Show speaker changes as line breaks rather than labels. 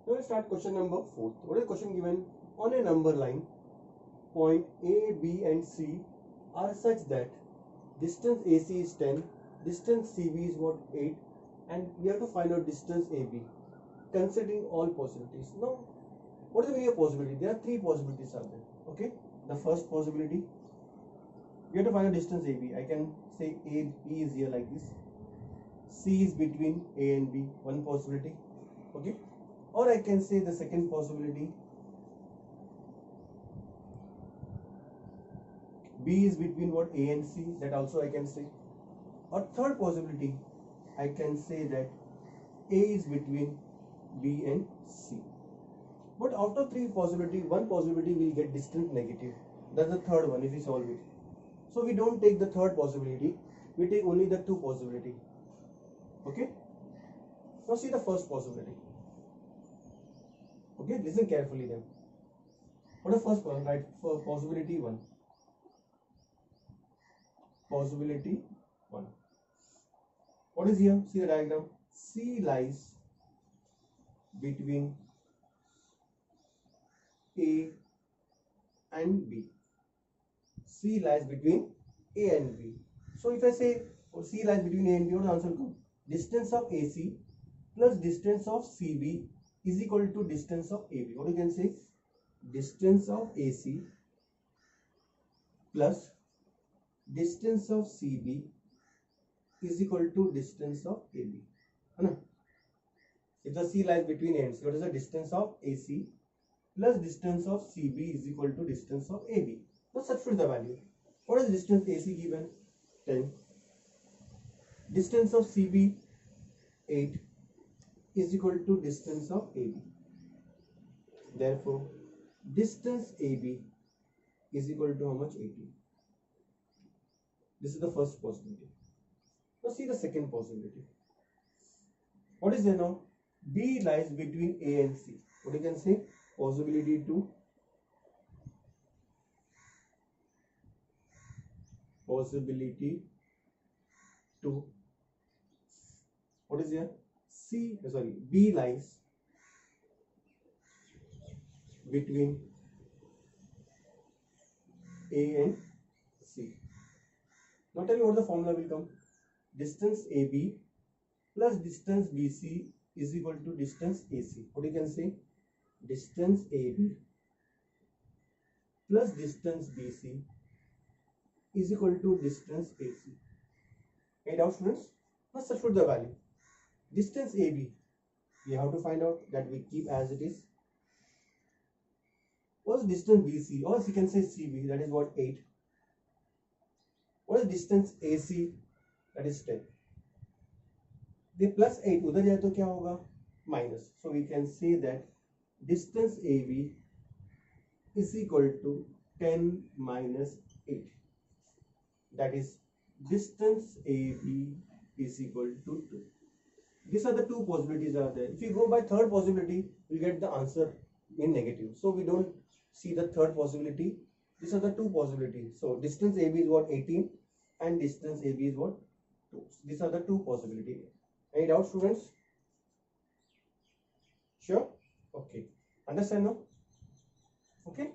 Now let's start question number 4. What is the question given? On a number line, point A, B and C are such that distance AC is 10, distance CB is what 8, and we have to find out distance AB considering all possibilities. Now, what is the meaning of possibility? There are three possibilities are there. Okay, the first possibility, we have to find out distance AB. I can say AB is here like this. C is between A and B, one possibility. Okay, or I can say the second possibility, B is between what A and C, that also I can say. Or third possibility, I can say that A is between B and C. But out of three possibility, one possibility will get distant negative. That's the third one if we solve it. So we don't take the third possibility, we take only the two possibility. Okay. Now see the first possibility. Okay, listen carefully then. What is the first one? Right, for possibility 1. Possibility 1. What is here? See the diagram. C lies between A and B. C lies between A and B. So if I say C lies between A and B, what the answer will come? Distance of AC plus distance of CB is equal to distance of AB. What you can say? Distance of AC plus distance of CB is equal to distance of AB. If the C lies between A and C, what is the distance of AC plus distance of CB is equal to distance of AB? Now substitute the value. What is distance AC given? 10. Distance of CB 8 is equal to distance of AB. Therefore, distance AB is equal to how much? 80. This is the first possibility. Now see the second possibility. What is there now? B lies between A and C. What you can say? Possibility 2. Possibility 2. What is here? B lies between A and C. Now tell me what the formula will come. Distance AB plus distance BC is equal to distance AC. What you can say? Distance AB plus distance BC is equal to distance AC. Any doubt, students? Now substitute the value. Distance AB, we have to find out, that we keep as it is. What is distance BC? Or you can say CB, that is what? 8. What is distance AC? That is 10. The plus 8 उधर जाए तो क्या होगा? Minus. So we can say that distance AB is equal to 10 minus 8. That is distance AB is equal to 2. These are the two possibilities are there. If you go by third possibility, we get the answer in negative. So we don't see the third possibility. These are the two possibilities. So distance AB is what? 18 and distance AB is what? 2. These are the two possibilities. Any doubt, students? Sure? Okay. Understand now? Okay.